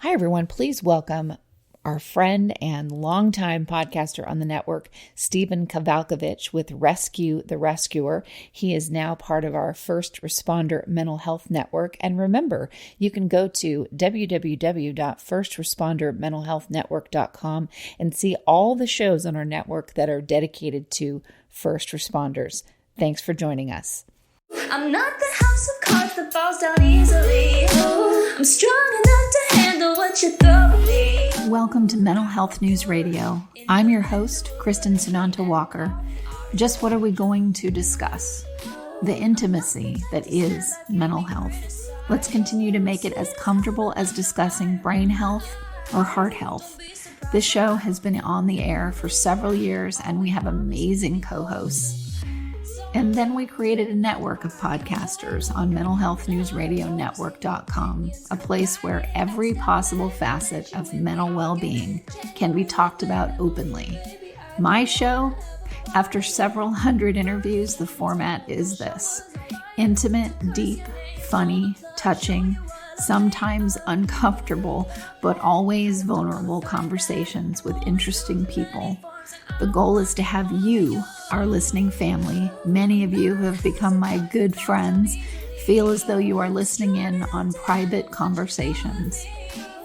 Hi, everyone. Please welcome our friend and longtime podcaster on the network, Stephen Kavalkovich with Rescue the Rescuer. He is now part of our First Responder Mental Health Network. And remember, you can go to www.firstrespondermentalhealthnetwork.com and see all the shows on our network that are dedicated to first responders. Thanks for joining us. I'm not the house of cards that falls down easily. Oh, I'm strong enough to handle what you throw at me. Welcome to Mental Health News Radio. I'm your host, Kristen Sunanta Walker. Just what are we going to discuss? The intimacy that is mental health. Let's continue to make it as comfortable as discussing brain health or heart health. This show has been on the air for several years, and we have amazing co-hosts. And then we created a network of podcasters on mentalhealthnewsradionetwork.com, a place where every possible facet of mental well-being can be talked about openly. My show, after several hundred interviews, the format is this: intimate, deep, funny, touching, sometimes uncomfortable, but always vulnerable conversations with interesting people. The goal is to have you, our listening family, many of you who have become my good friends, feel as though you are listening in on private conversations.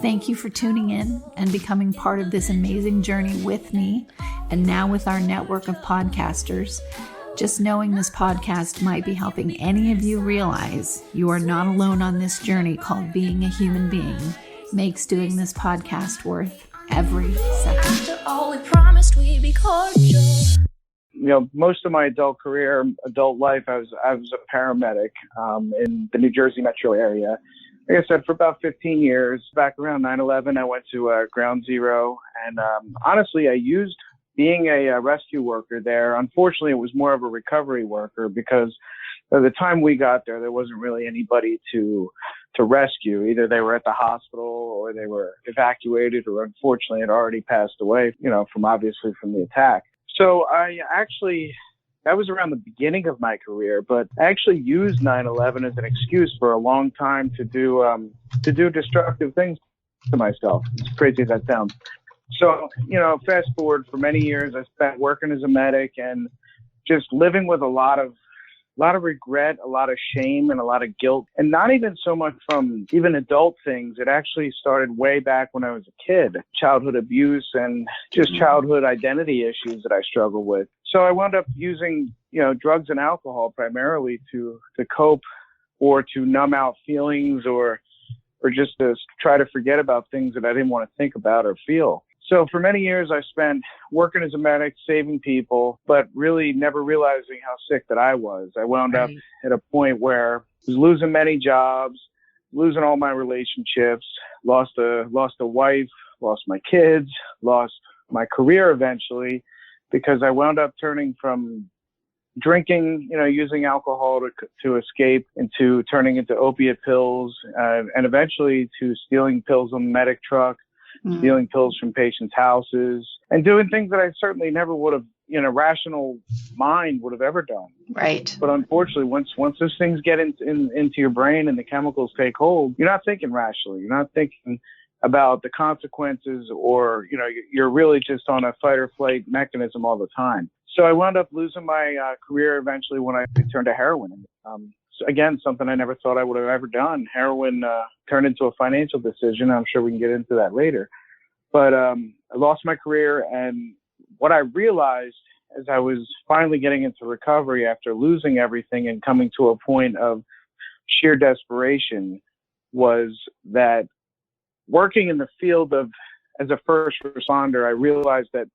Thank you for tuning in and becoming part of this amazing journey with me, and now with our network of podcasters. Just knowing this podcast might be helping any of you realize you are not alone on this journey called being a human being makes doing this podcast worth every second. After all we promised we'd be cordial. Most of my adult life, I was a paramedic in the New Jersey metro area. Like I said, for about 15 years. Back around 9/11, I went to Ground Zero, and honestly, I used being a rescue worker there. Unfortunately, it was more of a recovery worker because by the time we got there wasn't really anybody to rescue. Either they were at the hospital or they were evacuated, or unfortunately had already passed away, from the attack. So that was around the beginning of my career, but I actually used 9/11 as an excuse for a long time to do destructive things to myself. As crazy as that sounds. So, fast forward, for many years, I spent working as a medic and just living with a lot of regret, a lot of shame, and a lot of guilt. And not even so much from even adult things. It actually started way back when I was a kid. Childhood abuse and just childhood identity issues that I struggled with. So I wound up using, drugs and alcohol primarily to cope or to numb out feelings or just to try to forget about things that I didn't want to think about or feel. So for many years, I spent working as a medic, saving people, but really never realizing how sick that I was. I wound up at a point where I was losing many jobs, losing all my relationships, lost a wife, lost my kids, lost my career eventually, because I wound up turning from drinking, using alcohol to escape, into turning into opiate pills, and eventually to stealing pills on the medic truck. Stealing pills from patients' houses, and doing things that I certainly never would have, in a rational mind, would have ever done. Right. But unfortunately, once those things get into your brain and the chemicals take hold, you're not thinking rationally. You're not thinking about the consequences, or you're really just on a fight or flight mechanism all the time. So I wound up losing my career eventually when I turned to heroin. So again, something I never thought I would have ever done. Heroin turned into a financial decision. I'm sure we can get into that later. But I lost my career, and what I realized as I was finally getting into recovery after losing everything and coming to a point of sheer desperation was that working in the field as a first responder, I realized that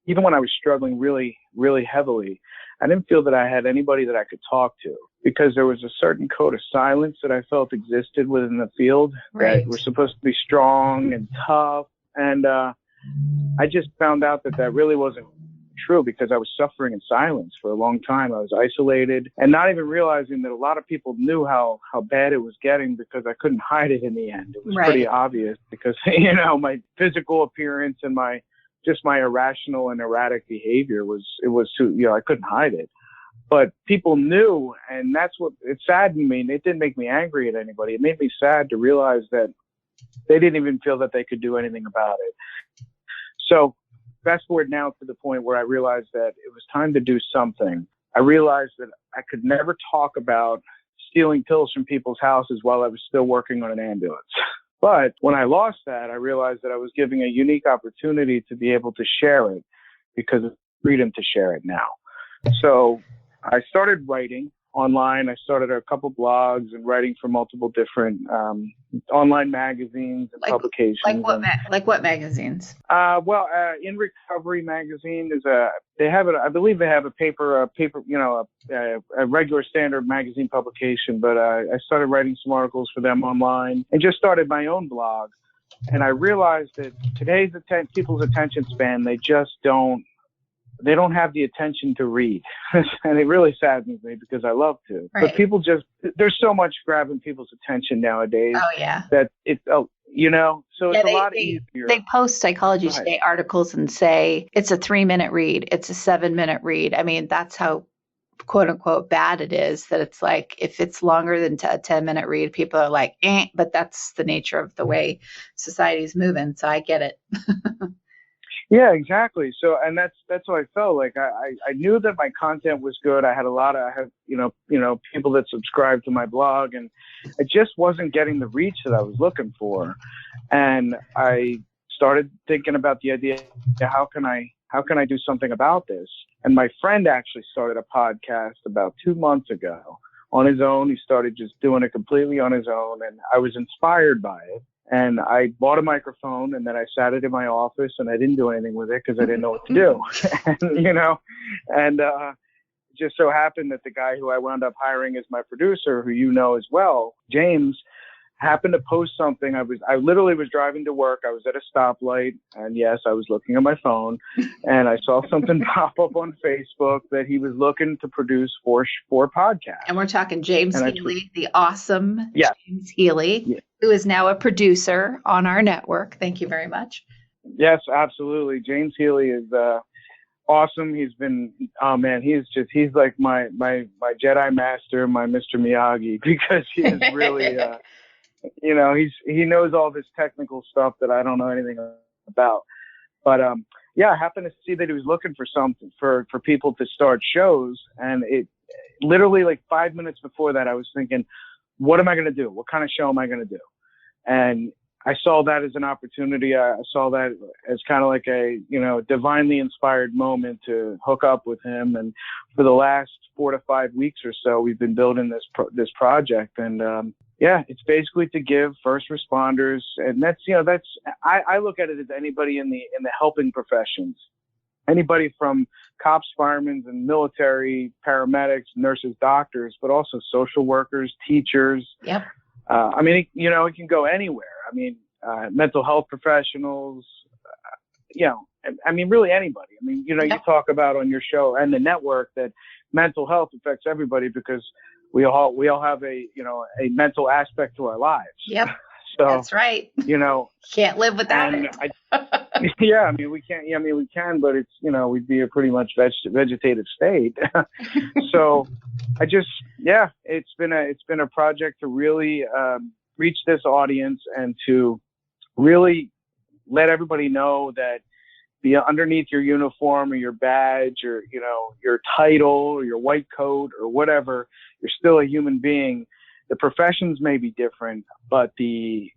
even when I was struggling really, really heavily, I didn't feel that I had anybody that I could talk to, because there was a certain code of silence that I felt existed within the field, that we're supposed to be strong and tough. And I just found out that really wasn't true, because I was suffering in silence for a long time. I was isolated and not even realizing that a lot of people knew how bad it was getting, because I couldn't hide it in the end. It was pretty obvious, because, my physical appearance and my irrational and erratic behavior I couldn't hide it. But people knew, and that's what it saddened me. And it didn't make me angry at anybody. It made me sad to realize that they didn't even feel that they could do anything about it. So fast forward now to the point where I realized that it was time to do something. I realized that I could never talk about stealing pills from people's houses while I was still working on an ambulance. But when I lost that, I realized that I was giving a unique opportunity to be able to share it because of freedom to share it now. So I started writing online. I started a couple blogs and writing for multiple different online magazines and publications. Like what magazines? In Recovery magazine is I believe they have a paper, a regular standard magazine publication, but I started writing some articles for them online and just started my own blog. And I realized that today's people's attention span, they don't have the attention to read. And it really saddens me because I love to. Right. But there's so much grabbing people's attention nowadays. Oh, yeah. That it's, so it's a lot easier. They post Psychology Today articles and say it's a 3-minute read. It's a 7-minute read. I mean, that's how quote unquote bad it is, that it's like, if it's longer than a 10-minute read, people are like, but that's the nature of the way society's moving. So I get it. Yeah, exactly. So, and that's what I felt like. I knew that my content was good. I had people that subscribed to my blog, and I just wasn't getting the reach that I was looking for. And I started thinking about the idea, how can I do something about this? And my friend actually started a podcast about 2 months ago on his own. He started just doing it completely on his own, and I was inspired by it. And I bought a microphone, and then I sat it in my office, and I didn't do anything with it because I didn't know what to do. And just so happened that the guy who I wound up hiring as my producer, who you know as well, James, happened to post something. I literally was driving to work. I was at a stoplight, and yes, I was looking at my phone, and I saw something pop up on Facebook that he was looking to produce four podcasts. And we're talking James Healy, the awesome James Healy, who is now a producer on our network. Thank you very much. Yes, absolutely. James Healy is awesome. He's like my Jedi master, my Mr. Miyagi, because he is really he knows all this technical stuff that I don't know anything about. But I happened to see that he was looking for something for people to start shows, and it literally like 5 minutes before that I was thinking, what am I going to do? What kind of show am I going to do? And I saw that as an opportunity. I saw that as kind of like a, divinely inspired moment to hook up with him. And for the last 4 to 5 weeks or so, we've been building this project. And it's basically to give first responders, and I look at it as anybody in the helping professions, anybody from cops, firemen, and military, paramedics, nurses, doctors, but also social workers, teachers. Yep. It can go anywhere. Mental health professionals, really anybody. You talk about on your show and the network that mental health affects everybody because we all have a mental aspect to our lives. Yep. So that's right. Can't live without it. We can't. We can, but it's we'd be a pretty much vegetative state. So it's been a project to really reach this audience and to really let everybody know that underneath your uniform or your badge or your title or your white coat or whatever, you're still a human being. The professions may be different, but the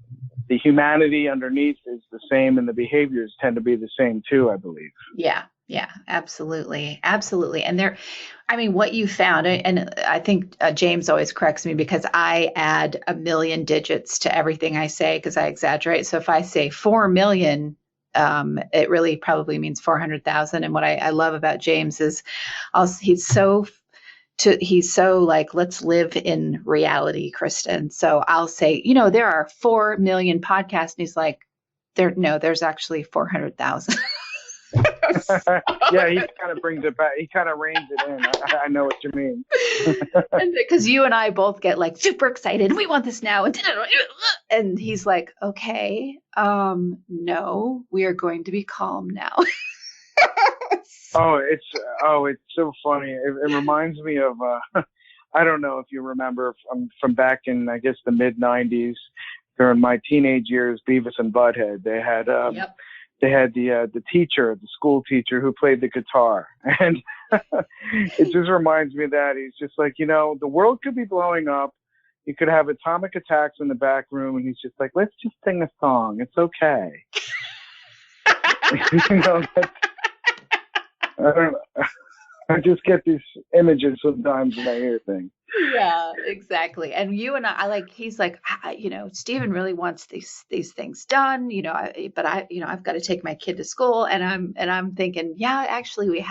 humanity underneath is the same, and the behaviors tend to be the same too, I believe. Yeah, absolutely. And what you found, and I think James always corrects me because I add 1 million digits to everything I say because I exaggerate. So if I say 4 million, it really probably means 400,000. And what I love about James is he's so like, let's live in reality, Kristen. So I'll say, there are 4 million podcasts. And he's like, there's actually 400,000. Yeah, he kind of brings it back. He kind of reins it in. I know what you mean. Because you and I both get like super excited. We want this now. And he's like, okay, no, we are going to be calm now. It's so funny. It reminds me of, I don't know if you remember from back in, I guess, the mid 90s, during my teenage years, Beavis and Butthead. They had Yep. they had the teacher, the school teacher, who played the guitar, and it just reminds me of that. He's just like, the world could be blowing up. You could have atomic attacks in the back room, and he's just like, let's just sing a song. It's okay. That's, I don't know. I just get these images sometimes when I hear things. Yeah, exactly. And you and he's like, Stephen really wants these things done, but I've got to take my kid to school. And I'm thinking, yeah, actually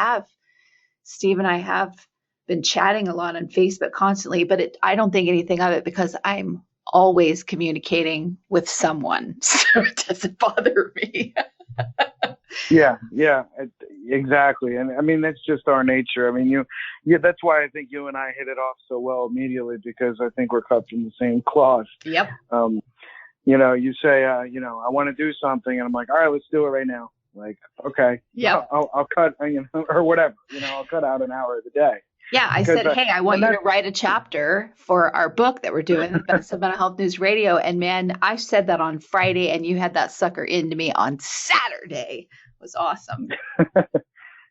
Steve and I have been chatting a lot on Facebook constantly, but I don't think anything of it because I'm always communicating with someone. So it doesn't bother me. Yeah, exactly. And I mean, that's just our nature. I mean, that's why I think you and I hit it off so well immediately, because I think we're cut from the same cloth. Yep. You say, I want to do something, and I'm like, all right, let's do it right now. Like, okay, yeah, I'll cut, or whatever, I'll cut out an hour of the day. Yeah, I said, hey, I want you to write a chapter for our book that we're doing, Best of Mental Health News Radio. And man, I said that on Friday, and you had that sucker into me on Saturday. It was awesome.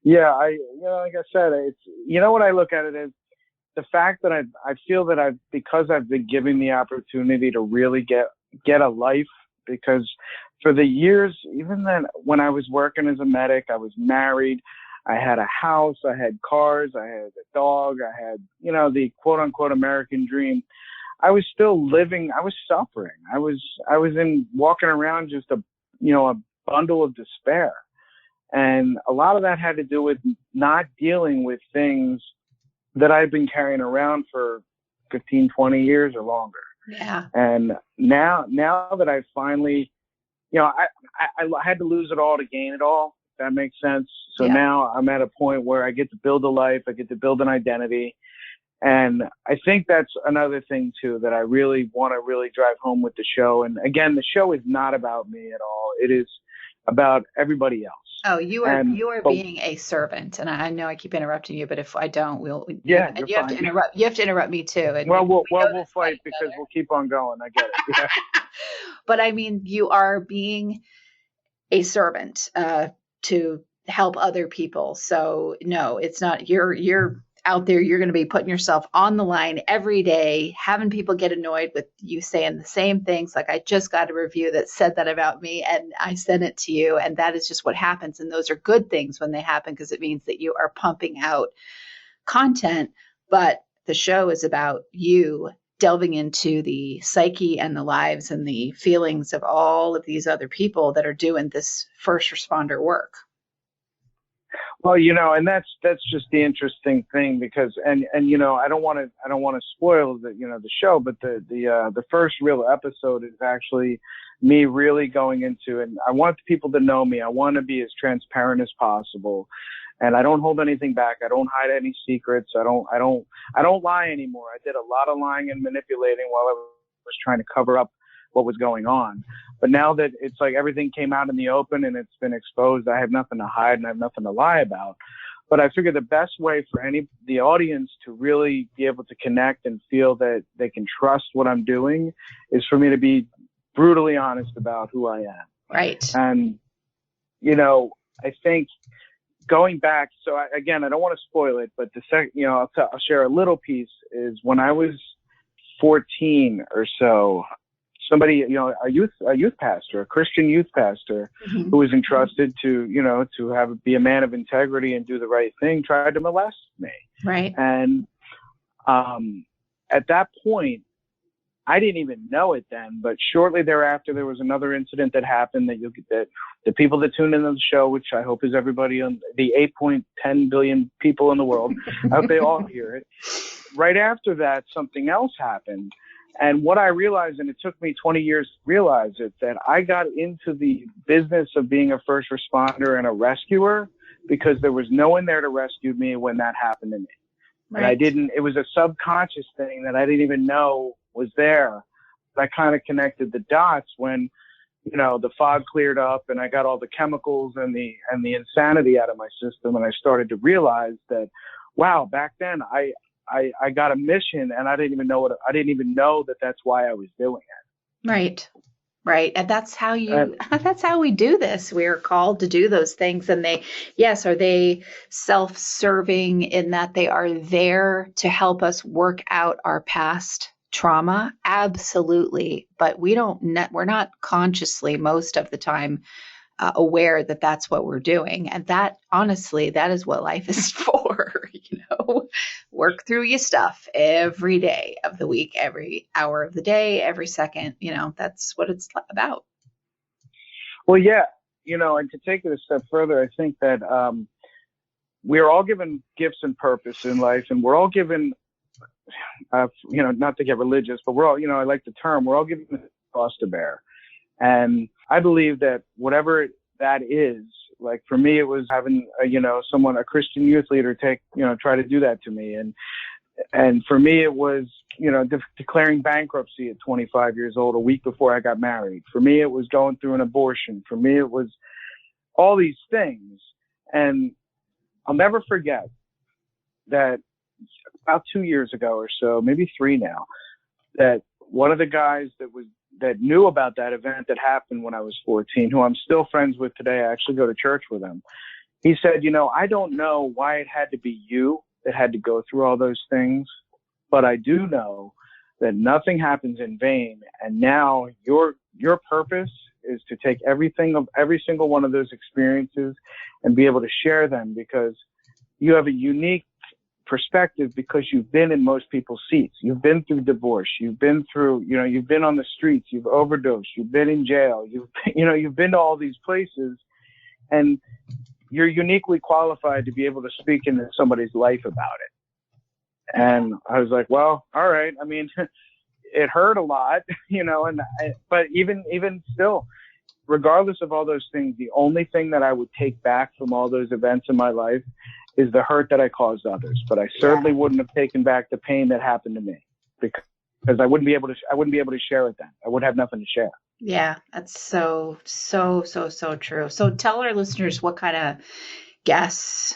Yeah, like I said, it's, what I look at it as the fact that I feel that because I've been given the opportunity to really get a life, because for the years, even then, when I was working as a medic, I was married. I had a house, I had cars, I had a dog, I had, the quote unquote American dream. I was still living, I was suffering. I was walking around just a bundle of despair. And a lot of that had to do with not dealing with things that I've been carrying around for 15, 20 years or longer. Yeah. And now that I finally, I had to lose it all to gain it all. That makes sense. So yeah. Now I'm at a point where I get to build a life. I get to build an identity. And I think that's another thing too, that I really want to really drive home with the show. And again, the show is not about me at all. It is about everybody else. Oh, you are being a servant. And I know I keep interrupting you, but if I don't, yeah, and you have to interrupt me too. And we'll fight because we'll keep on going. I get it. Yeah. But I mean, you are being a servant, to help other people. So no, it's not, you're out there, you're going to be putting yourself on the line every day, having people get annoyed with you saying the same things. Like, I just got a review that said that about me and I sent it to you. And that is just what happens. And those are good things when they happen, because it means that you are pumping out content. But the show is about you delving into the psyche and the lives and the feelings of all of these other people that are doing this first responder work. Well, and that's just the interesting thing, because and I don't want to spoil the show, but the first real episode is actually me really going into, and I want people to know me. I want to be as transparent as possible. And I don't hold anything back. I don't hide any secrets. I don't lie anymore. I did a lot of lying and manipulating while I was trying to cover up what was going on. But now that it's like everything came out in the open and it's been exposed, I have nothing to hide and I have nothing to lie about. But I figure the best way for the audience to really be able to connect and feel that they can trust what I'm doing is for me to be brutally honest about who I am. Right. And, I think, going back, so I don't want to spoil it, but the second, I'll share a little piece, is when I was 14 or so, somebody, a youth pastor, a Christian youth pastor, mm-hmm. who was entrusted to be a man of integrity and do the right thing, tried to molest me. Right. And at that point, I didn't even know it then, but shortly thereafter, there was another incident that happened that the people that tune into the show, which I hope is everybody on the 8.10 billion people in the world, I hope they all hear it. Right after that, something else happened. And what I realized, and it took me 20 years to realize it, that I got into the business of being a first responder and a rescuer because there was no one there to rescue me when that happened to me. Right. And it was a subconscious thing that I didn't even know was there. I kind of connected the dots when, the fog cleared up and I got all the chemicals and the insanity out of my system. And I started to realize that, wow, back then I got a mission and I didn't even know that that's why I was doing it. Right. Right. And that's how that's how we do this. We are called to do those things. And are they self-serving in that they are there to help us work out our past trauma? Absolutely. But we're not consciously most of the time aware that that's what we're doing. And that, honestly, that is what life is for. Work through your stuff every day of the week, every hour of the day, every second. That's what it's about. Well, yeah, and to take it a step further, I think that we're all given gifts and purpose in life, and we're all given, not to get religious, but we're all, I like the term, we're all given a cross to bear. And I believe that whatever that is, like for me, it was having, a Christian youth leader try to do that to me. And for me, it was, declaring bankruptcy at 25 years old, a week before I got married. For me, it was going through an abortion. For me, it was all these things. And I'll never forget that about 2 years ago or so, maybe 3 now, that one of the guys that knew about that event that happened when I was 14, who I'm still friends with today, I actually go to church with him. He said, I don't know why it had to be you that had to go through all those things, but I do know that nothing happens in vain. And now your purpose is to take every single one of those experiences and be able to share them, because you have a unique perspective, because you've been in most people's seats. You've been through divorce. You've been through, you've been on the streets. You've overdosed. You've been in jail. You've been to all these places, and you're uniquely qualified to be able to speak into somebody's life about it. And I was like, well, all right. I mean, it hurt a lot, but even still, regardless of all those things, the only thing that I would take back from all those events in my life is the hurt that I caused others. But I certainly wouldn't have taken back the pain that happened to me, because I wouldn't be able to share it then. I would have nothing to share. Yeah, that's so true. So tell our listeners what kind of guests,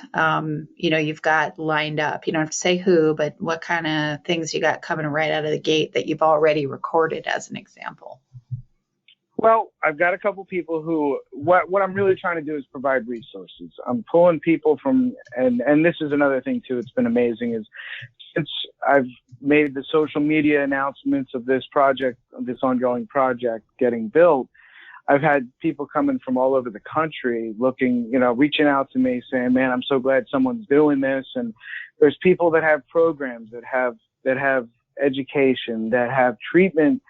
you've got lined up. You don't have to say who, but what kind of things you got coming right out of the gate that you've already recorded as an example. Well, I've got a couple people who, what I'm really trying to do is provide resources. I'm pulling people from, and this is another thing too, it's been amazing, is since I've made the social media announcements of this project, this ongoing project getting built, I've had people coming from all over the country looking, reaching out to me saying, man, I'm so glad someone's doing this. And there's people that have programs, that have education, that have treatment,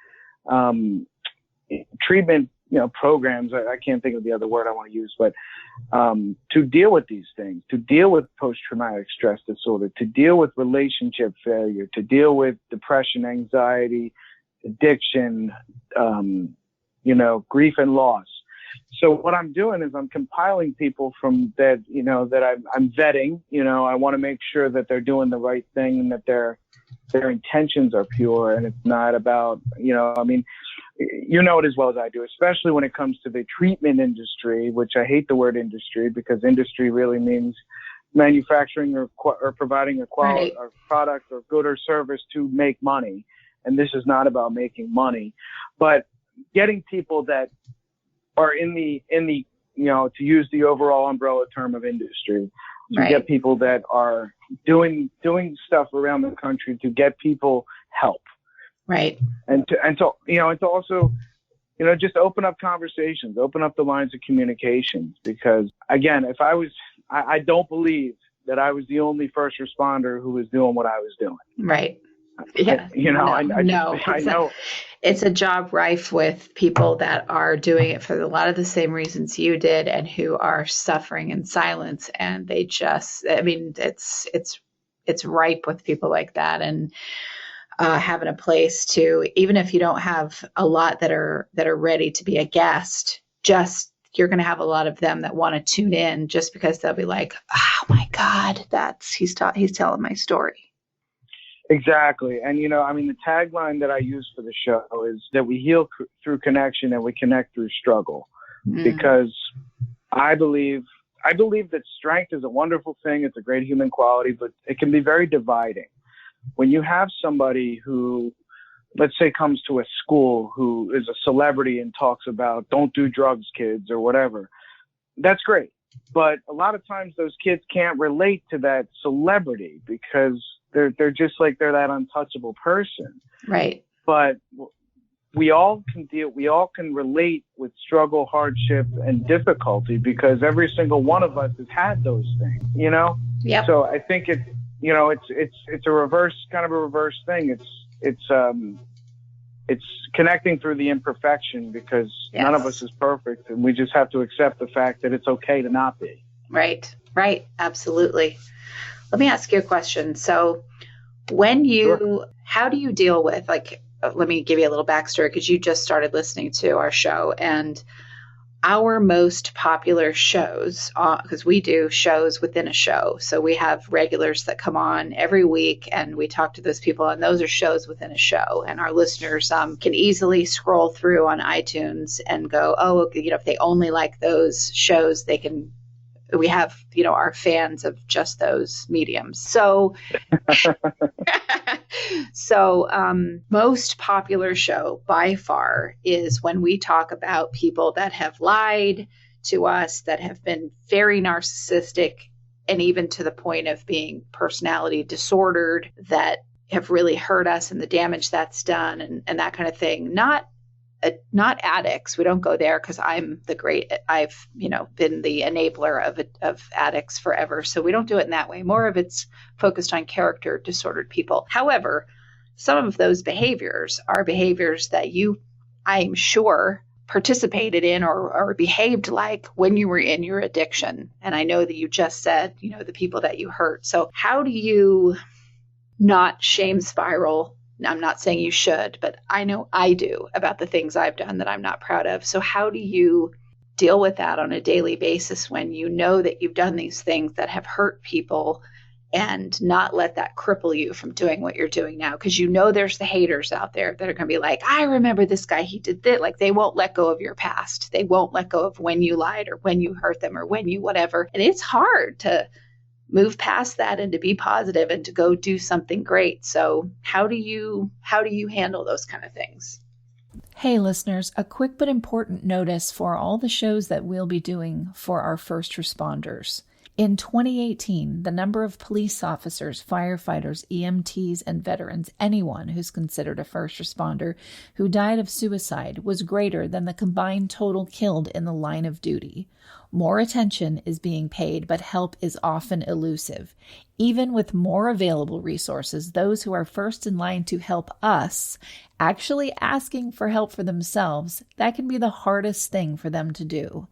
programs. I can't think of the other word I want to use, but to deal with these things, to deal with post-traumatic stress disorder, to deal with relationship failure, to deal with depression, anxiety, addiction, grief and loss. So what I'm doing is I'm compiling people from that, that I'm vetting. I want to make sure that they're doing the right thing and that their intentions are pure, and it's not about, it as well as I do, especially when it comes to the treatment industry, which I hate the word industry, because industry really means manufacturing or providing a quality or product or good or service to make money. And this is not about making money, but getting people that are in the, to use the overall umbrella term of industry, to get people that are doing stuff around the country to get people help. Right. And to also, just open up conversations, open up the lines of communications, because again, I don't believe that I was the only first responder who was doing what I was doing. Right. Yeah. I know. It's a job rife with people that are doing it for a lot of the same reasons you did, and who are suffering in silence. And they just, it's ripe with people like that. And having a place to, even if you don't have a lot that are ready to be a guest, just you're going to have a lot of them that want to tune in, just because they'll be like, oh my God, he's telling my story. Exactly. And, the tagline that I use for the show is that we heal through connection and we connect through struggle. Because I believe that strength is a wonderful thing. It's a great human quality, but it can be very dividing. When you have somebody who let's say, comes to a school who is a celebrity and talks about don't do drugs, kids, or whatever. That's great. But a lot of times those kids can't relate to that celebrity because they're just like they're that untouchable person. Right. But we all can relate with struggle, hardship, and difficulty because every single one of us has had those things, you know? Yep. So I think it's a reverse thing. It's connecting through the imperfection because none of us is perfect, and we just have to accept the fact that it's okay to not be. Right. Absolutely. Let me ask you a question. So how do you deal with, let me give you a little backstory because you just started listening to our show, and our most popular shows, because we do shows within a show. So we have regulars that come on every week and we talk to those people, and those are shows within a show. And our listeners can easily scroll through on iTunes and go, oh, if they only like those shows, we have, our fans of just those mediums. So, most popular show by far is when we talk about people that have lied to us, that have been very narcissistic, and even to the point of being personality disordered, that have really hurt us and the damage that's done and that kind of thing. Not addicts. We don't go there because I've been the enabler of addicts forever. So we don't do it in that way. More of it's focused on character disordered people. However, some of those behaviors are behaviors that I'm sure, participated in or behaved like when you were in your addiction. And I know that you just said, the people that you hurt. So how do you not shame spiral? I'm not saying you should, but I know I do about the things I've done that I'm not proud of. So how do you deal with that on a daily basis when you know that you've done these things that have hurt people and not let that cripple you from doing what you're doing now? Because there's the haters out there that are going to be like, I remember this guy, he did that. Like, they won't let go of your past. They won't let go of when you lied or when you hurt them or when you whatever. And it's hard to move past that and to be positive and to go do something great. So how do you handle those kind of things? Hey listeners, a quick but important notice for all the shows that we'll be doing for our first responders. In 2018, the number of police officers, firefighters, EMTs, and veterans, anyone who's considered a first responder, who died of suicide was greater than the combined total killed in the line of duty. More attention is being paid, but help is often elusive. Even with more available resources, those who are first in line to help us actually asking for help for themselves, that can be the hardest thing for them to do.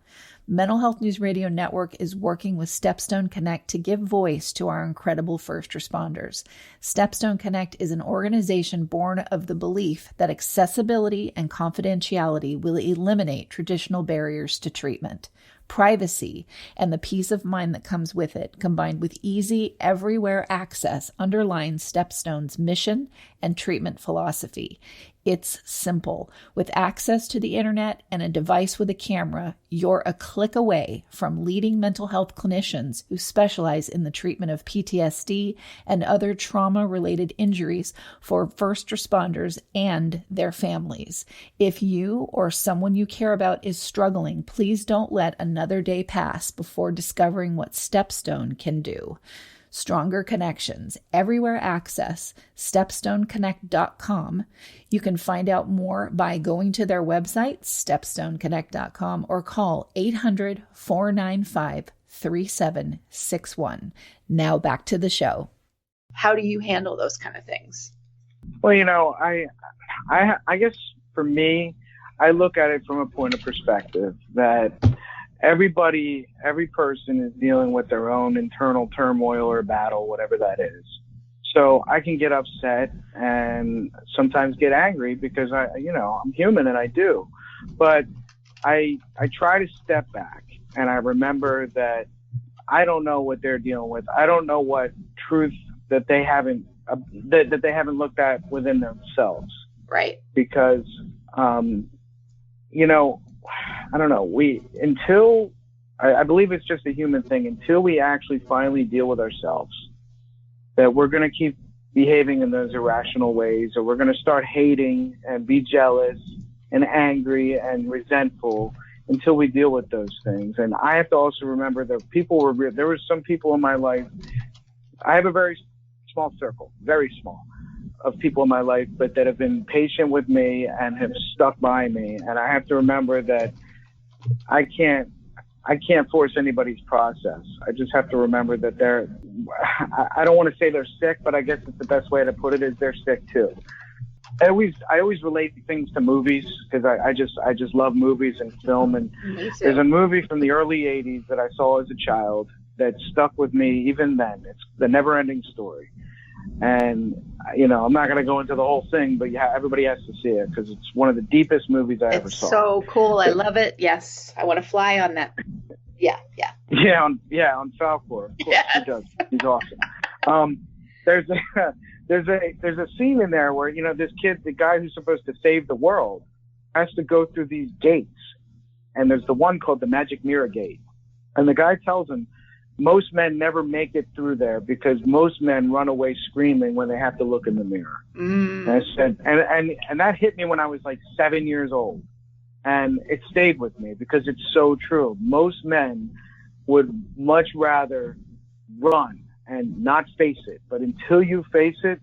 Mental Health News Radio Network is working with Stepstone Connect to give voice to our incredible first responders. Stepstone Connect is an organization born of the belief that accessibility and confidentiality will eliminate traditional barriers to treatment. Privacy and the peace of mind that comes with it, combined with easy, everywhere access, underlines Stepstone's mission and treatment philosophy. It's simple. With access to the internet and a device with a camera, you're a click away from leading mental health clinicians who specialize in the treatment of PTSD and other trauma-related injuries for first responders and their families. If you or someone you care about is struggling, please don't let another day pass before discovering what Stepstone can do. Stronger connections, everywhere access, stepstoneconnect.com. You can find out more by going to their website, stepstoneconnect.com, or call 800-495-3761. Now back to the show. How do you handle those kind of things? Well, I guess for me, I look at it from a point of perspective that every person is dealing with their own internal turmoil or battle, whatever that is. So I can get upset and sometimes get angry because I'm human and I do. But I try to step back and I remember that I don't know what they're dealing with. I don't know what truth that they haven't looked at within themselves. Right. Because I don't know. I believe it's just a human thing. Until we actually finally deal with ourselves, that we're going to keep behaving in those irrational ways, or we're going to start hating and be jealous and angry and resentful until we deal with those things. And I have to also remember that there were some people in my life. I have a very small circle, very small, of people in my life, but that have been patient with me and have stuck by me. And I have to remember that I can't force anybody's process. I just have to remember that I don't want to say they're sick, but I guess it's the best way to put it is they're sick too. I always relate things to movies because I just love movies and film. And there's a movie from the early 80s that I saw as a child that stuck with me even then. It's The Never Ending Story. And, I'm not going to go into the whole thing, but everybody has to see it because it's one of the deepest movies I ever saw. It's so cool. I love it. Yes. I want to fly on that. Yeah. Yeah, on Falcor. Of course, yes. He does. He's awesome. There's a scene in there where, this kid, the guy who's supposed to save the world, has to go through these gates. And there's the one called the Magic Mirror Gate. And the guy tells him, most men never make it through there because most men run away screaming when they have to look in the mirror. And I said, and that hit me when I was like 7 years old. And it stayed with me because it's so true. Most men would much rather run and not face it. But until you face it,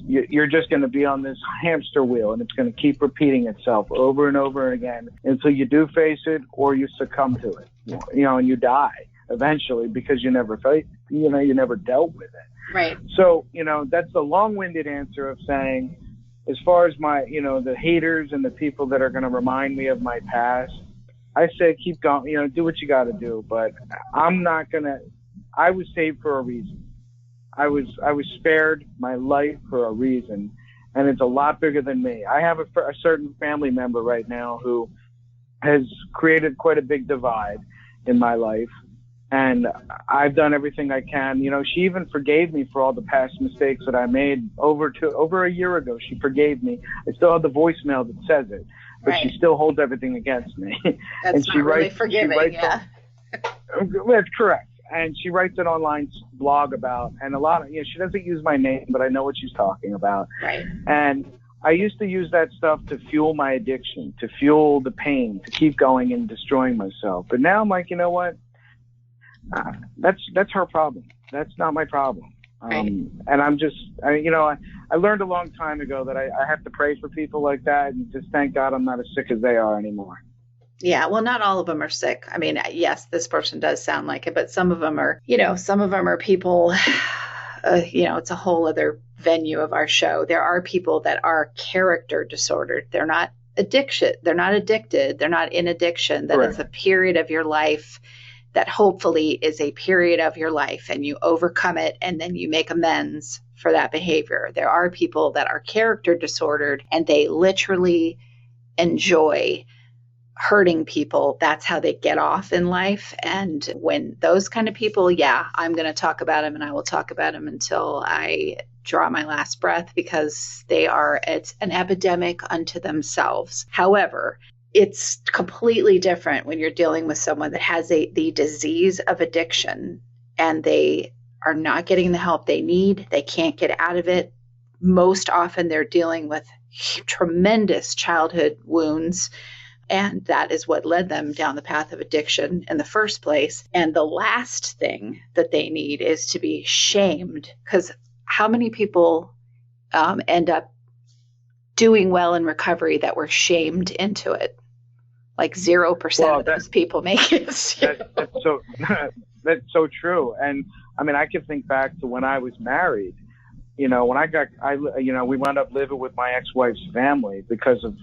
you're just going to be on this hamster wheel, and it's going to keep repeating itself over and over again until you do face it or you succumb to it, and you die eventually because you never dealt with it. Right. So, that's the long-winded answer of saying, as far as my, the haters and the people that are going to remind me of my past, I say keep going, do what you got to do. But I'm not going to. I was saved for a reason. I was spared my life for a reason, and it's a lot bigger than me. I have a certain family member right now who has created quite a big divide in my life, and I've done everything I can. She even forgave me for all the past mistakes that I made over a year ago. She forgave me. I still have the voicemail that says it, but right. She still holds everything against me. That's and not really forgiving, yeah. That's correct. And she writes an online blog about, and a lot of, she doesn't use my name, but I know what she's talking about. Right. And I used to use that stuff to fuel my addiction, to fuel the pain, to keep going and destroying myself. But now I'm like, you know what? That's her problem. That's not my problem. Right. And I'm just, I learned a long time ago that I have to pray for people like that and just thank God I'm not as sick as they are anymore. Yeah, well, not all of them are sick. I mean, yes, this person does sound like it, but some of them are, some of them are people, it's a whole other venue of our show. There are people that are character disordered. They're not addicted. They're not in addiction. That is a period of your life that hopefully is a period of your life and you overcome it and then you make amends for that behavior. There are people that are character disordered and they literally enjoy hurting people. That's how they get off in life. And when those kind of people, I'm going to talk about them, and I will talk about them until I draw my last breath, because it's an epidemic unto themselves. However, it's completely different when you're dealing with someone that has the disease of addiction and they are not getting the help they need. They can't get out of it. Most often they're dealing with tremendous childhood wounds. And that is what led them down the path of addiction in the first place. And the last thing that they need is to be shamed, because how many people end up doing well in recovery that were shamed into it? Like 0% of those people make it. That's so true. And I mean, I can think back to when I was married. When we wound up living with my ex-wife's family because of,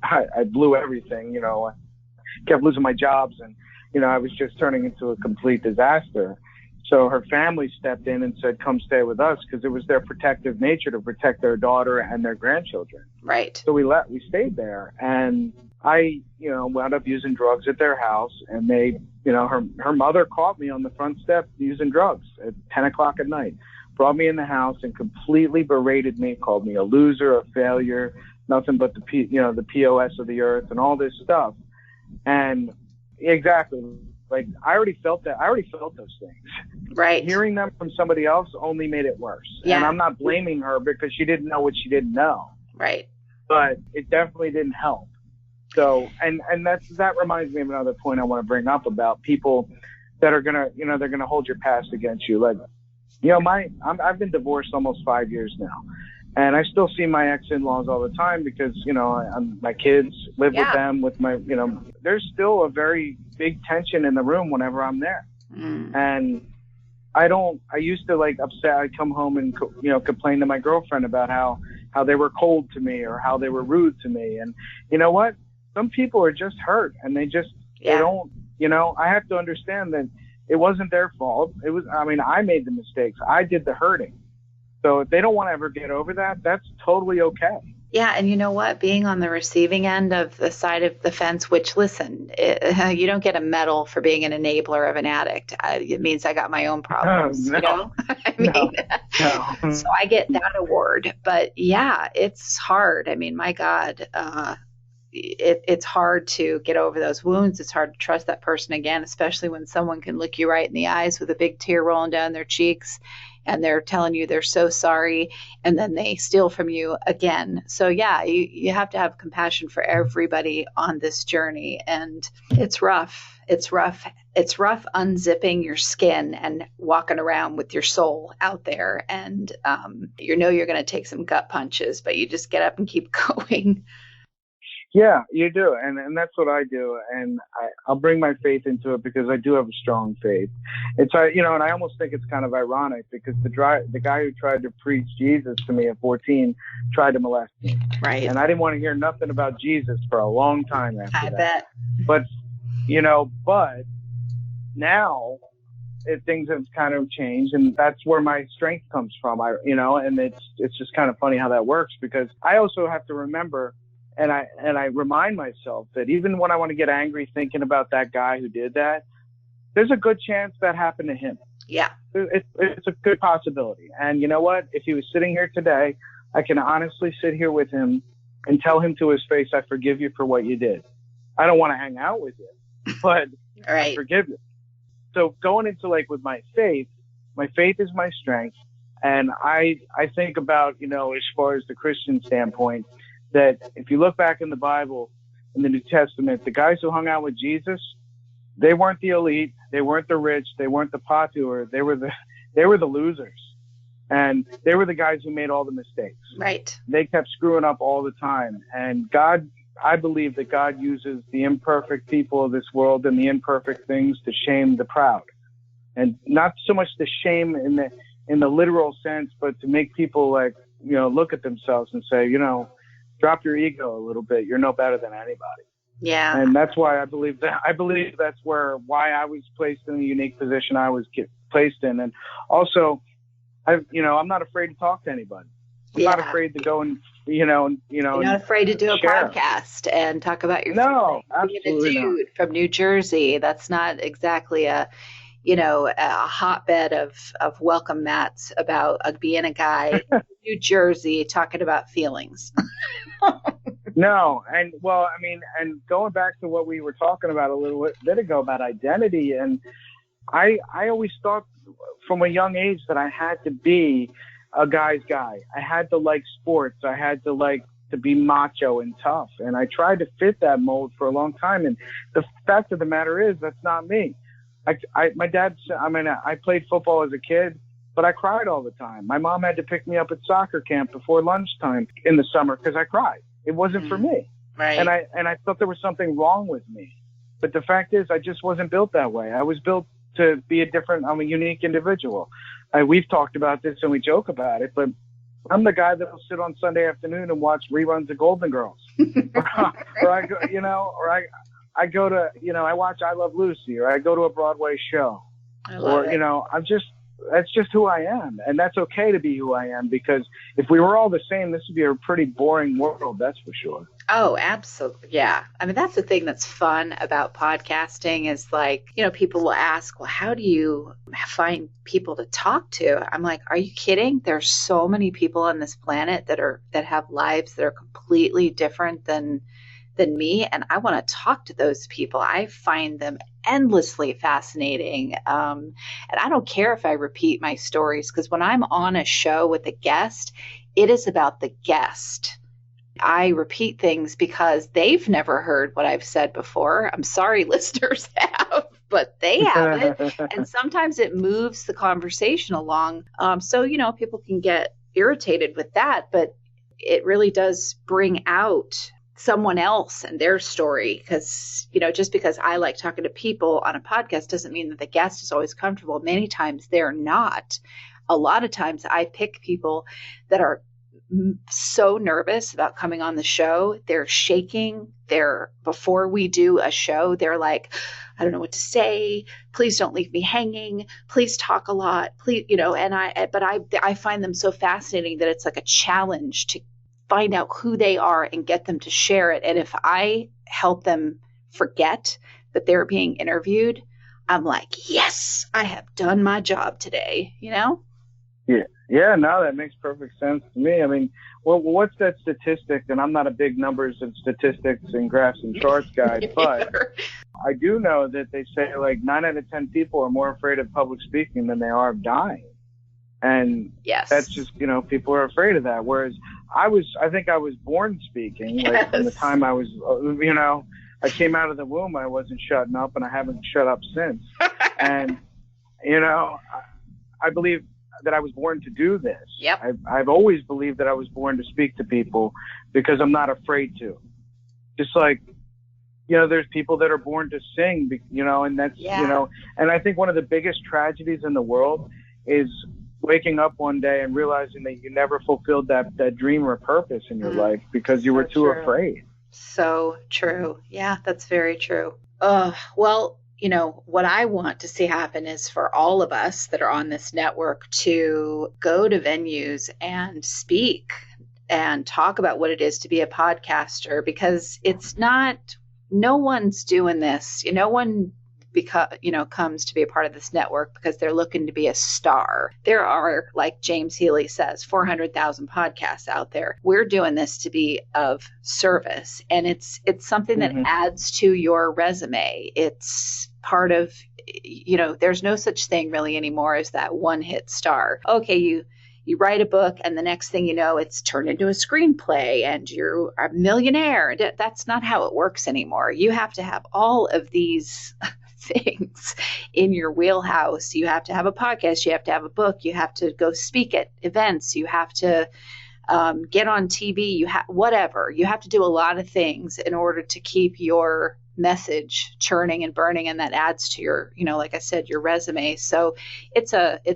I blew everything, I kept losing my jobs and, I was just turning into a complete disaster. So her family stepped in and said, come stay with us, because it was their protective nature to protect their daughter and their grandchildren. Right. So we stayed there, and I, wound up using drugs at their house, and they, her mother caught me on the front step using drugs at 10 o'clock at night. Brought me in the house and completely berated me, called me a loser, a failure, nothing but the POS of the earth and all this stuff. And exactly, like I already felt those things. Right. Hearing them from somebody else only made it worse. Yeah. And I'm not blaming her because she didn't know what she didn't know. Right. But it definitely didn't help. So, and that reminds me of another point I want to bring up about people that are gonna, they're gonna hold your past against you. Like, I've been divorced almost 5 years now, and I still see my ex-in-laws all the time because, my kids live with them. With my, there's still a very big tension in the room whenever I'm there, and I used to like upset. I'd come home and complain to my girlfriend about how they were cold to me or how they were rude to me, and you know what? Some people are just hurt and they don't, I have to understand that it wasn't their fault. I made the mistakes. I did the hurting. So if they don't want to ever get over that, that's totally okay. Yeah. And you know what? Being on the receiving end of the side of the fence, which listen, you don't get a medal for being an enabler of an addict. It means I got my own problems, No. No. So I get that award, but yeah, it's hard. I mean, my God, it's hard to get over those wounds. It's hard to trust that person again, especially when someone can look you right in the eyes with a big tear rolling down their cheeks and they're telling you they're so sorry, and then they steal from you again. So yeah, you have to have compassion for everybody on this journey, and it's rough. It's rough unzipping your skin and walking around with your soul out there, and you're going to take some gut punches, but you just get up and keep going. Yeah, you do. And that's what I do. And I'll bring my faith into it because I do have a strong faith. It's, and I almost think it's kind of ironic because the guy who tried to preach Jesus to me at 14 tried to molest me. Right. And I didn't want to hear nothing about Jesus for a long time after that. Bet. But, but now things have kind of changed, and that's where my strength comes from. And it's just kind of funny how that works because I also have to remember. And I remind myself that even when I want to get angry thinking about that guy who did that, there's a good chance that happened to him. Yeah. It's a good possibility. And you know what? If he was sitting here today, I can honestly sit here with him and tell him to his face, I forgive you for what you did. I don't want to hang out with you, but I forgive you. So going into with my faith is my strength. And I think about, as far as the Christian standpoint, that if you look back in the Bible, in the New Testament, the guys who hung out with Jesus, they weren't the elite, they weren't the rich, they weren't the popular, they were the losers. And they were the guys who made all the mistakes. Right. They kept screwing up all the time. And I believe that God uses the imperfect people of this world and the imperfect things to shame the proud. And not so much the shame in the literal sense, but to make people look at themselves and say, drop your ego a little bit. You're no better than anybody. Yeah. And that's why I believe that's why I was placed in the unique position I was placed in. And also, I'm not afraid to talk to anybody. I'm not afraid to go and, you're not afraid to do a podcast and talk about your feelings. Being a dude from New Jersey, that's not exactly a hotbed of welcome mats about being a guy in New Jersey talking about feelings. No. And and going back to what we were talking about a little bit ago about identity. And I always thought from a young age that I had to be a guy's guy. I had to like sports. I had to be macho and tough. And I tried to fit that mold for a long time. And the fact of the matter is that's not me. My dad, I played football as a kid, but I cried all the time. My mom had to pick me up at soccer camp before lunchtime in the summer because I cried. It wasn't for me. Right. And I thought there was something wrong with me. But the fact is, I just wasn't built that way. I was built to be I'm a unique individual. We've talked about this and we joke about it, but I'm the guy that'll sit on Sunday afternoon and watch reruns of Golden Girls. I go to, I watch I Love Lucy, or I go to a Broadway show, that's just who I am. And that's okay to be who I am, because if we were all the same, this would be a pretty boring world. That's for sure. Oh, absolutely. Yeah. That's the thing that's fun about podcasting is people will ask, well, how do you find people to talk to? I'm like, are you kidding? There's so many people on this planet that have lives that are completely different than than me, and I want to talk to those people. I find them endlessly fascinating. And I don't care if I repeat my stories, because when I'm on a show with a guest, it is about the guest. I repeat things because they've never heard what I've said before. I'm sorry, listeners have, but they haven't. And sometimes it moves the conversation along. So, people can get irritated with that, but it really does bring out someone else and their story, because just because I like talking to people on a podcast doesn't mean that the guest is always comfortable. Many times they're not. A lot of times I pick people that are so nervous about coming on the show. They're shaking. Before we do a show, they're like, I don't know what to say. Please don't leave me hanging. Please talk a lot. Please, and I find them so fascinating that it's like a challenge to find out who they are and get them to share it. And if I help them forget that they're being interviewed, I'm like, yes, I have done my job today, Yeah. Yeah, no, that makes perfect sense to me. I mean, well, what's that statistic? And I'm not a big numbers and statistics and graphs and charts guy, but I do know that they say like 9 out of 10 people are more afraid of public speaking than they are of dying. And yes, that's just, people are afraid of that. Whereas I think I was born speaking. Yes. Like from the time I was, I came out of the womb, I wasn't shutting up, and I haven't shut up since. And, I believe that I was born to do this. Yep. I've always believed that I was born to speak to people because I'm not afraid to. Just like, there's people that are born to sing, and that's, and I think one of the biggest tragedies in the world is waking up one day and realizing that you never fulfilled that dream or purpose in your life because you were too afraid. So true. Yeah, that's very true. Well, what I want to see happen is for all of us that are on this network to go to venues and speak and talk about what it is to be a podcaster, because no one's doing this. No one comes to be a part of this network because they're looking to be a star. There are, like James Healy says, 400,000 podcasts out there. We're doing this to be of service, and it's something that adds to your resume. It's part of, there's no such thing really anymore as that one hit star. Okay, you write a book, and the next thing you know, it's turned into a screenplay and you're a millionaire. That's not how it works anymore. You have to have all of these things in your wheelhouse. You have to have a podcast, you have to have a book, you have to go speak at events, you have to get on TV, whatever. You have to do a lot of things in order to keep your message churning and burning, and that adds to your, like I said, your resume. So it's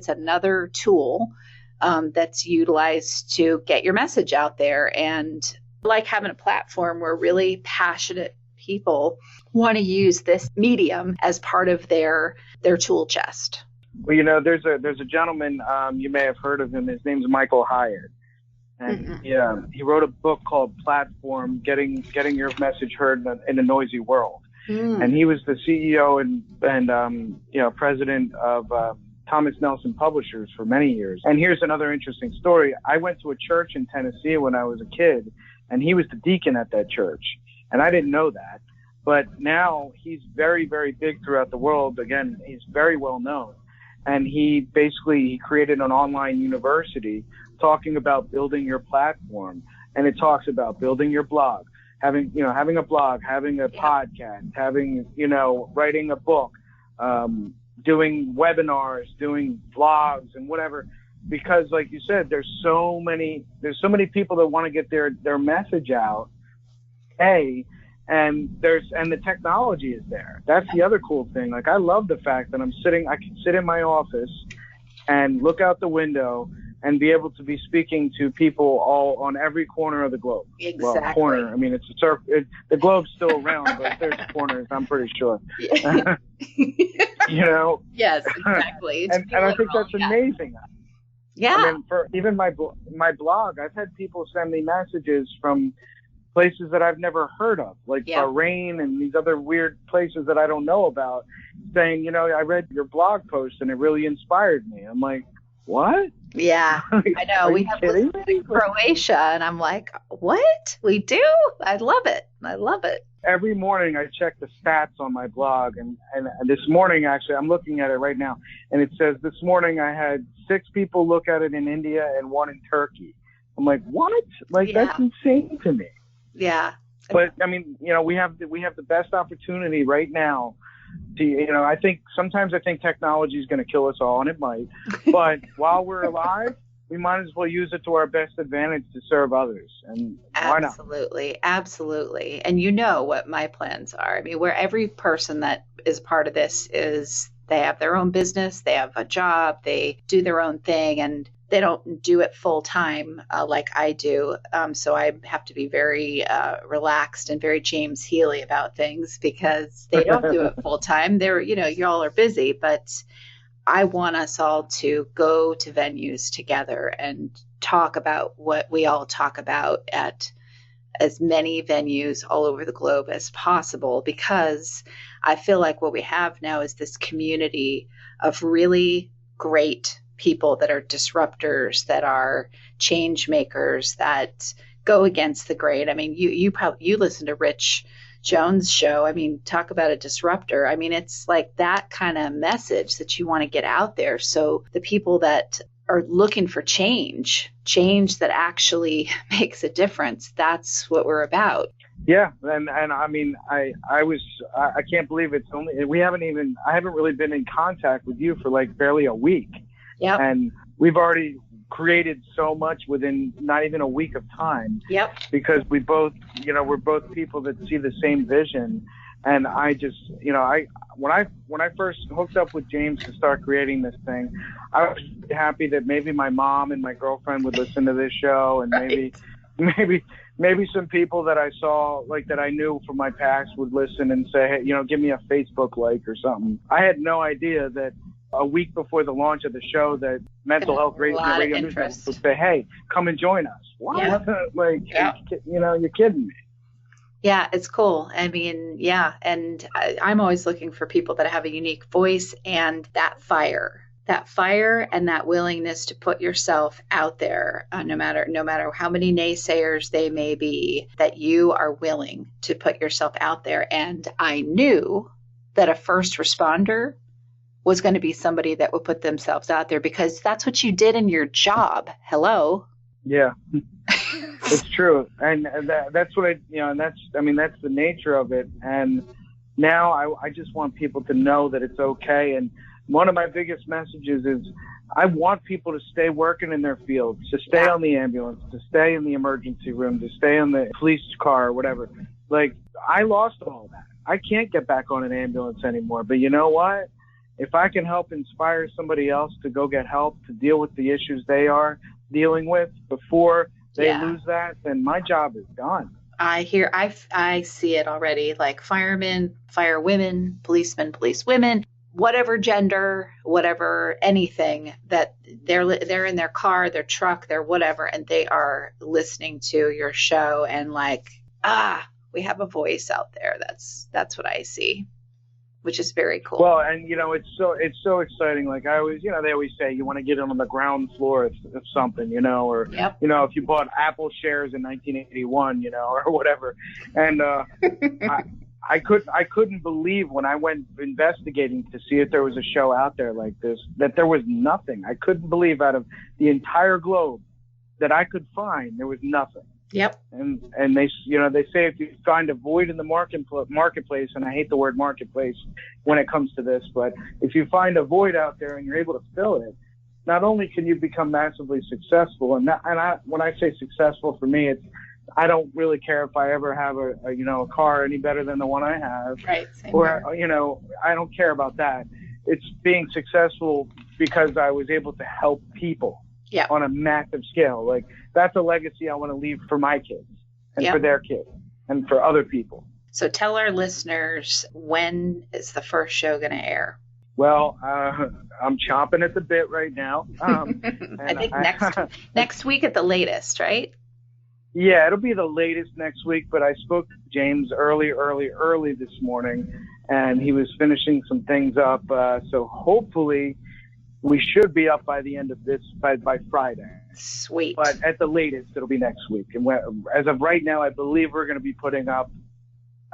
another tool that's utilized to get your message out there. And like having a platform where really passionate people want to use this medium as part of their tool chest. Well, there's a gentleman, you may have heard of him. His name's Michael Hyatt. And he wrote a book called Platform, Getting Your Message Heard in a Noisy World. And he was the CEO and president of Thomas Nelson Publishers for many years. And here's another interesting story. I went to a church in Tennessee when I was a kid, and he was the deacon at that church. And I didn't know that. But now he's very, very big throughout the world. Again, he's very well known. And he created an online university talking about building your platform. And it talks about building your blog, having a blog, having a podcast, writing a book, doing webinars, doing vlogs and whatever. Because like you said, there's so many people that want to get their message out. And the technology is there. That's the other cool thing. Like, I love the fact that I can sit in my office and look out the window and be able to be speaking to people all on every corner of the globe. Exactly. Well, corner. I mean, the globe's still around, but there's corners, I'm pretty sure. Yes, exactly. and I think that's amazing. Yeah. I mean, for even my blog, I've had people send me messages from places that I've never heard of, like Bahrain and these other weird places that I don't know about, saying, I read your blog post and it really inspired me. I'm like, what? Yeah, I know. Are We you have kidding listeners me? in Croatia, and I'm like, what? We do? I love it. I love it. Every morning I check the stats on my blog, and this morning, actually, I'm looking at it right now, and it says this morning I had 6 people look at it in India and 1 in Turkey. I'm like, what? Like, Yeah. that's insane to me. Yeah. But I mean, we have the best opportunity right now to, sometimes I think technology is going to kill us all, and it might. But while we're alive, we might as well use it to our best advantage to serve others. And why not? Absolutely. Absolutely. And you know what my plans are. I mean, where every person that is part of this is, they have their own business, they have a job, they do their own thing, and they don't do it full time like I do. So I have to be very relaxed and very James Healy about things, because they don't do it full time. They're, y'all are busy, but I want us all to go to venues together and talk about what we all talk about at as many venues all over the globe as possible, because I feel like what we have now is this community of really great people that are disruptors, that are change makers, that go against the grain. I mean, you listen to Rich Jones' show. I mean, talk about a disruptor. I mean, it's like that kind of message that you want to get out there. So the people that are looking for change that actually makes a difference, that's what we're about. Yeah, and I mean, I can't believe it's only, I haven't really been in contact with you for like barely a week. Yep. And we've already created so much within not even a week of time. Yep. Because we're both people that see the same vision. And I just, when I first hooked up with James to start creating this thing, I was happy that maybe my mom and my girlfriend would listen to this show, and maybe some people that I saw, like that I knew from my past, would listen and say, hey, give me a Facebook like or something. I had no idea that a week before the launch of the show that Mental Health Radio News would say, hey, come and join us. What? Yep. You're kidding me. Yeah, it's cool. I mean, yeah. And I'm always looking for people that have a unique voice and that fire and that willingness to put yourself out there, no matter how many naysayers they may be, that you are willing to put yourself out there. And I knew that a first responder was going to be somebody that would put themselves out there, because that's what you did in your job. Hello. Yeah, it's true. And that's what that's the nature of it. And now I just want people to know that it's okay. And one of my biggest messages is I want people to stay working in their fields, to stay on the ambulance, to stay in the emergency room, to stay in the police car or whatever. Like, I lost all that. I can't get back on an ambulance anymore. But you know what? If I can help inspire somebody else to go get help, to deal with the issues they are dealing with before they lose that, then my job is done. I see it already, like firemen, firewomen, policemen, policewomen, whatever gender, whatever, anything, that they're in their car, their truck, their whatever, and they are listening to your show and like, we have a voice out there. That's what I see, which is very cool. Well, and it's so exciting. Like I always, they always say you want to get in on the ground floor of something, or yep. If you bought Apple shares in 1981, or whatever. And I couldn't believe when I went investigating to see if there was a show out there like this, that there was nothing. I couldn't believe out of the entire globe that I could find, there was nothing. Yep. And they say if you find a void in the marketplace, and I hate the word marketplace when it comes to this, but if you find a void out there and you're able to fill it, not only can you become massively successful, when I say successful, for me, it's, I don't really care if I ever have a car any better than the one I have, right? Same or here. I don't care about that. It's being successful because I was able to help people. Yeah. On a massive scale. Like, that's a legacy I want to leave for my kids and for their kids and for other people. So tell our listeners, when is the first show going to air? Well, I'm chomping at the bit right now. I think next week at the latest, right? Yeah, it'll be the latest next week, but I spoke to James early this morning, and he was finishing some things up. So hopefully we should be up by the end of this, by Friday. Sweet. But at the latest, it'll be next week. And as of right now, I believe we're going to be putting up,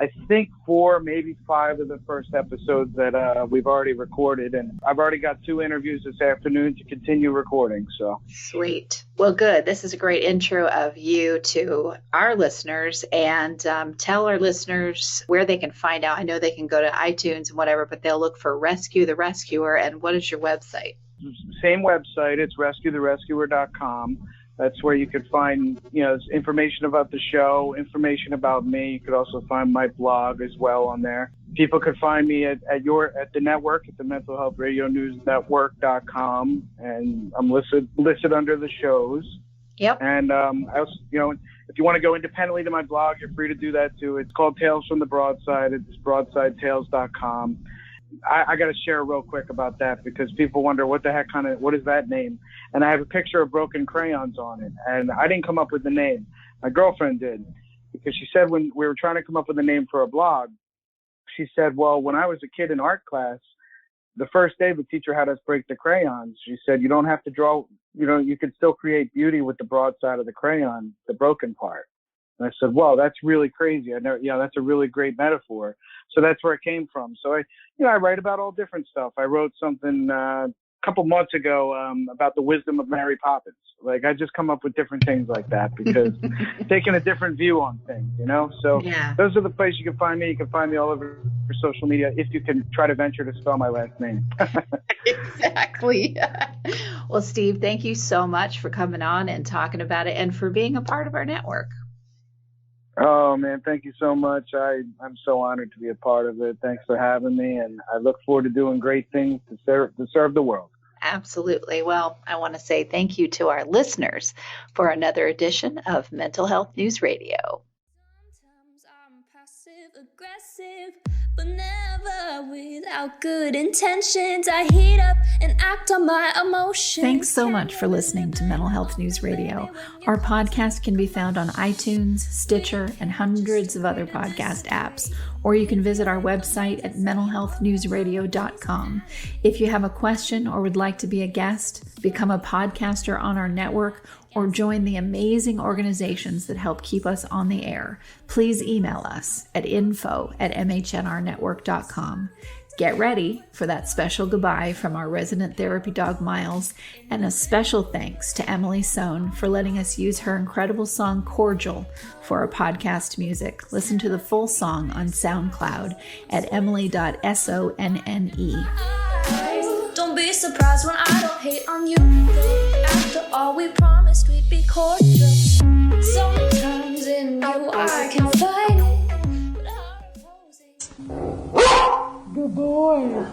I think 4, maybe 5 of the first episodes that we've already recorded. And I've already got 2 interviews this afternoon to continue recording. So sweet. Well, good. This is a great intro of you to our listeners, and tell our listeners where they can find out. I know they can go to iTunes and whatever, but they'll look for Rescue the Rescuer. And what is your website? Same website. It's rescuetherescuer.com. That's where you could find, information about the show, information about me. You could also find my blog as well on there. People could find me at the network, at the Mental Health Radio News Network.com, and I'm listed under the shows. Yep. And I also, if you want to go independently to my blog, you're free to do that too. It's called Tales from the Broadside. It's broadsidetales.com. I got to share real quick about that because people wonder what is that name? And I have a picture of broken crayons on it. And I didn't come up with the name. My girlfriend did, because she said when we were trying to come up with a name for a blog, she said, well, when I was a kid in art class, the first day the teacher had us break the crayons. She said, you don't have to draw, you can still create beauty with the broadside of the crayon, the broken part. And I said, well, that's really crazy. That's a really great metaphor. So that's where it came from. So I write about all different stuff. I wrote something a couple months ago about the wisdom of Mary Poppins. Like, I just come up with different things like that because taking a different view on things, So yeah. Those are the places you can find me. You can find me all over social media if you can try to venture to spell my last name. Exactly. Well, Steve, thank you so much for coming on and talking about it and for being a part of our network. Oh, man, thank you so much. I'm so honored to be a part of it. Thanks for having me, and I look forward to doing great things to serve the world. Absolutely. Well, I want to say thank you to our listeners for another edition of Mental Health News Radio. Sometimes I'm passive aggressive, but never without good intentions. I heat up and act on my emotions. Thanks so much for listening to Mental Health News Radio. Our podcast can be found on iTunes, Stitcher, and hundreds of other podcast apps, or you can visit our website at mentalhealthnewsradio.com. If you have a question or would like to be a guest, become a podcaster on our network, or join the amazing organizations that help keep us on the air, please email us at info@mhnrnetwork.com. Get ready for that special goodbye from our resident therapy dog, Miles, and a special thanks to Emily Sohn for letting us use her incredible song, Cordial, for our podcast music. Listen to the full song on SoundCloud at emily.sonne. Don't be surprised when I don't hate on you. After all, we promised we'd be cordial. Sometimes in you I can fight it, but how opposing. Good boy.